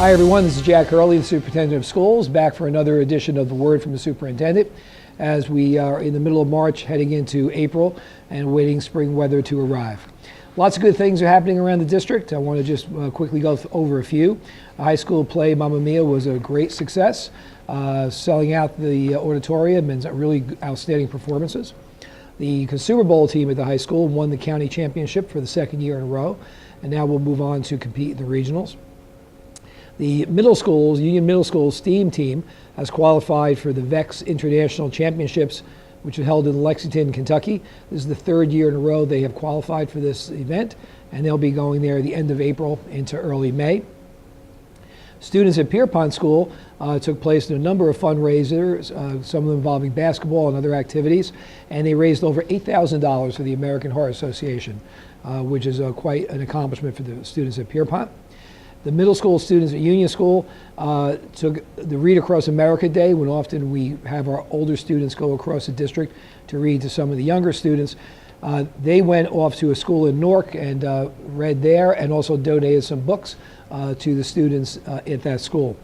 Hi everyone, this is Jack Hurley, the Superintendent of Schools, back for another edition of The Word from the Superintendent as we are in the middle of March heading into April and waiting spring weather to arrive. Lots of good things are happening around the district. I want to just quickly go over a few. The high school play Mamma Mia was a great success, selling out the auditorium and really outstanding performances. The Consumer Bowl team at the high school won the county championship for the second year in a row, and now we'll move on to compete in the regionals. The middle schools, Union Middle School STEAM team has qualified for the VEX International Championships, which are held in Lexington, Kentucky. This is the third year in a row they have qualified for this event, and they'll be going there at the end of April into early May. Students at Pierpont School took place in a number of fundraisers, some of them involving basketball and other activities, and they raised over $8,000 for the American Heart Association, which is quite an accomplishment for the students at Pierpont. The middle school students at Union School took the Read Across America Day, when often we have our older students go across the district to read to some of the younger students. They went off to a school in Newark and read there, and also donated some books to the students at that school.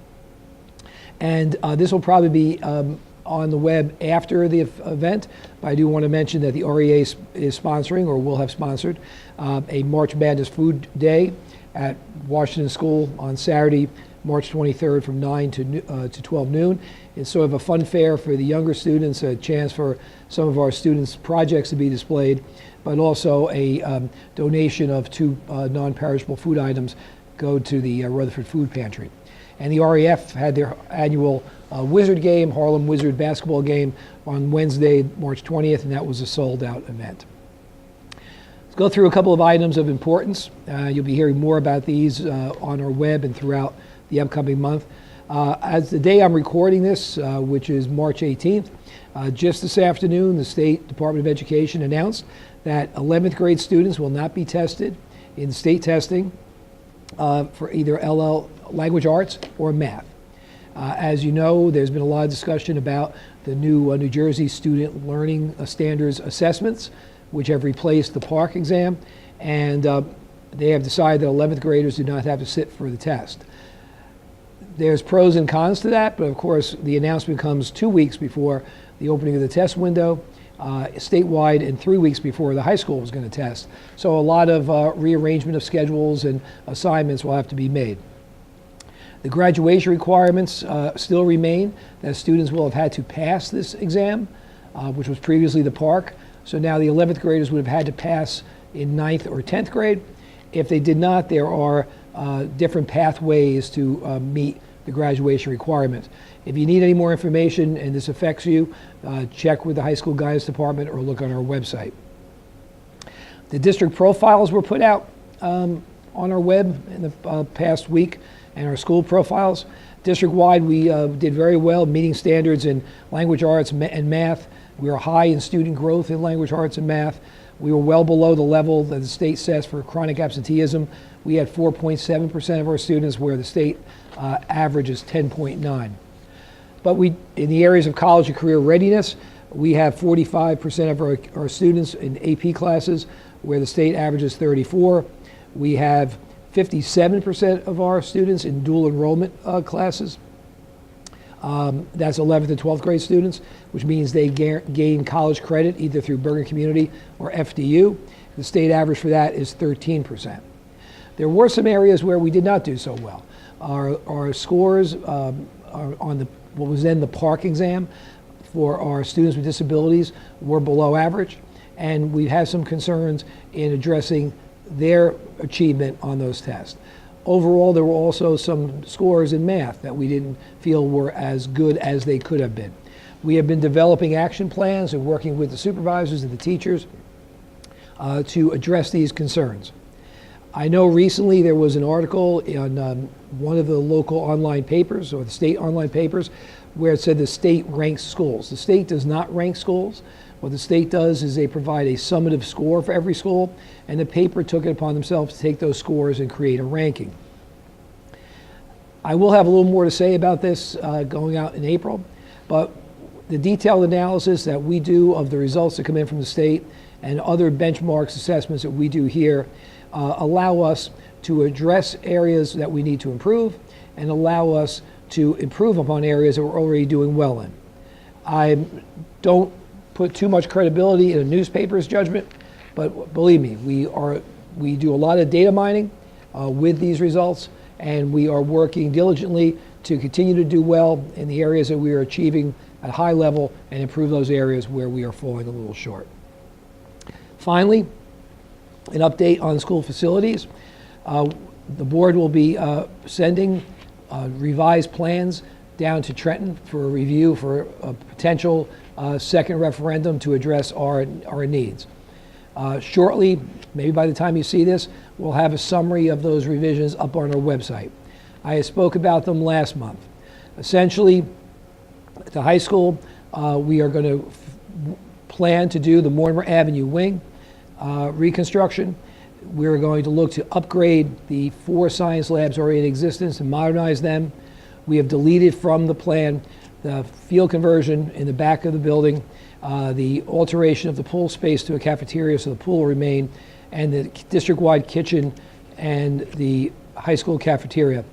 And this will probably be on the web after the event, but I do want to mention that the REA is sponsoring, or will have sponsored, a March Madness Food Day at Washington School on Saturday, March 23rd from 9 to 12 noon. It's sort of a fun fair for the younger students, a chance for some of our students' projects to be displayed, but also a donation of 2 non-perishable food items go to the Rutherford Food Pantry. And the REF had their annual Wizard game, Harlem Wizard basketball game, on Wednesday, March 20th, and that was a sold-out event. Let's go through a couple of items of importance. You'll be hearing more about these on our web and throughout the upcoming month. As the day I'm recording this, which is March 18th, just this afternoon, the State Department of Education announced that 11th grade students will not be tested in state testing for either LL language arts or math. As you know, there's been a lot of discussion about the new New Jersey Student Learning Standards assessments, which have replaced the PARCC exam, and they have decided that 11th graders do not have to sit for the test. There's pros and cons to that, but of course the announcement comes 2 weeks before the opening of the test window, statewide, and 3 weeks before the high school was going to test. So a lot of rearrangement of schedules and assignments will have to be made. The graduation requirements still remain, that students will have had to pass this exam, which was previously the PARCC. So now the 11th graders would have had to pass in 9th or 10th grade. If they did not, there are different pathways to meet the graduation requirements. If you need any more information and this affects you, check with the high school guidance department or look on our website. The district profiles were put out on our web in the past week, and our school profiles. District-wide, we did very well, meeting standards in language arts and math. We were high in student growth in language arts and math. We were well below the level that the state sets for chronic absenteeism. We had 4.7% of our students, where the state average is 10.9. But in the areas of college and career readiness, we have 45% of our students in AP classes, where the state average is 34. We have 57% of our students in dual enrollment classes. That's 11th and 12th grade students, which means they gain college credit either through Bergen Community or FDU. The state average for that is 13%. There were some areas where we did not do so well. Our scores are on what was then the PARCC exam for our students with disabilities were below average, and we have some concerns in addressing their achievement on those tests. Overall, there were also some scores in math that we didn't feel were as good as they could have been. We have been developing action plans and working with the supervisors and the teachers to address these concerns. I know recently there was an article in one of the local online papers, or the state online papers, where it said the state ranks schools. The state does not rank schools. What the state does is they provide a summative score for every school, and the paper took it upon themselves to take those scores and create a ranking. I will have a little more to say about this going out in April, but the detailed analysis that we do of the results that come in from the state and other benchmarks assessments that we do here allow us to address areas that we need to improve and allow us to improve upon areas that we're already doing well in. I don't put too much credibility in a newspaper's judgment, but believe me, we do a lot of data mining with these results, and we are working diligently to continue to do well in the areas that we are achieving at a high level and improve those areas where we are falling a little short. Finally, an update on school facilities. The board will be sending revised plans down to Trenton for a review for a potential second referendum to address our needs. Shortly, maybe by the time you see this, we'll have a summary of those revisions up on our website. I spoke about them last month. Essentially, at the high school, we are going to plan to do the Mortimer Avenue wing reconstruction. We're going to look to upgrade the 4 science labs already in existence and modernize them. We have deleted from the plan the field conversion in the back of the building, the alteration of the pool space to a cafeteria so the pool will remain, and the district-wide kitchen and the high school cafeteria.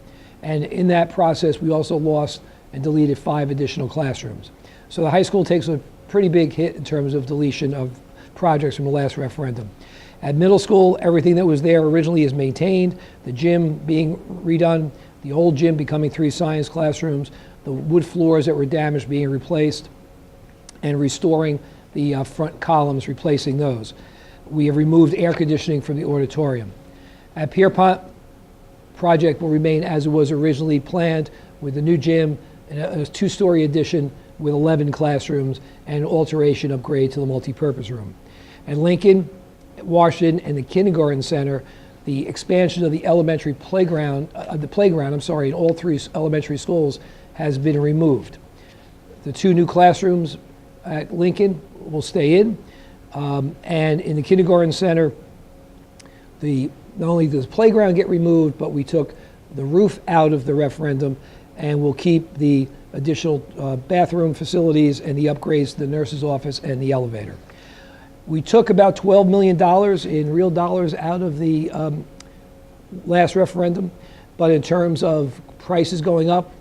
And in that process, we also lost and deleted 5 additional classrooms. So the high school takes a pretty big hit in terms of deletion of projects from the last referendum. At middle school, everything that was there originally is maintained, the gym being redone, the old gym becoming 3 science classrooms, the wood floors that were damaged being replaced, and restoring the front columns, replacing those. We have removed air conditioning from the auditorium. At Pierpont, project will remain as it was originally planned, with the new gym and a 2-story addition with 11 classrooms and an alteration upgrade to the multi-purpose room. At Lincoln, Washington, and the kindergarten center, the expansion of the elementary playground, in all 3 elementary schools has been removed. The 2 new classrooms at Lincoln will stay in, and in the kindergarten center, not only does the playground get removed, but we took the roof out of the referendum, and we'll keep the additional bathroom facilities and the upgrades to the nurse's office and the elevator. We took about $12 million in real dollars out of the last referendum, but in terms of prices going up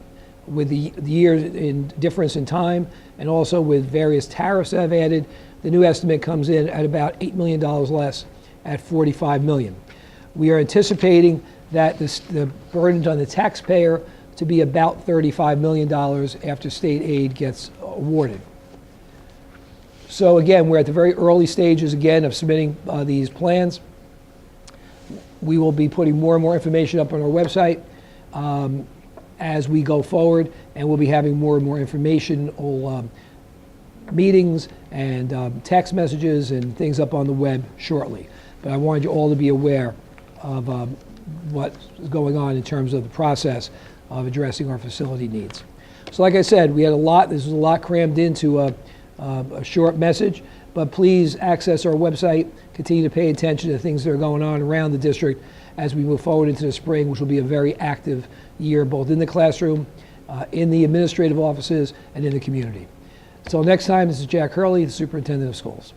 with the year in difference in time, and also with various tariffs that have added, the new estimate comes in at about $8 million less at $45 million. We are anticipating that the burden on the taxpayer to be about $35 million after state aid gets awarded. So again, we're at the very early stages again of submitting these plans. We will be putting more and more information up on our website as we go forward, and we'll be having more and more informational meetings and text messages and things up on the web shortly. But I wanted you all to be aware of what's going on in terms of the process of addressing our facility needs. So like I said, we had this was a lot crammed into a short message, but please access our website, continue to pay attention to things that are going on around the district as we move forward into the spring, which will be a very active year, both in the classroom, in the administrative offices, and in the community. Until next time, this is Jack Hurley, the Superintendent of Schools.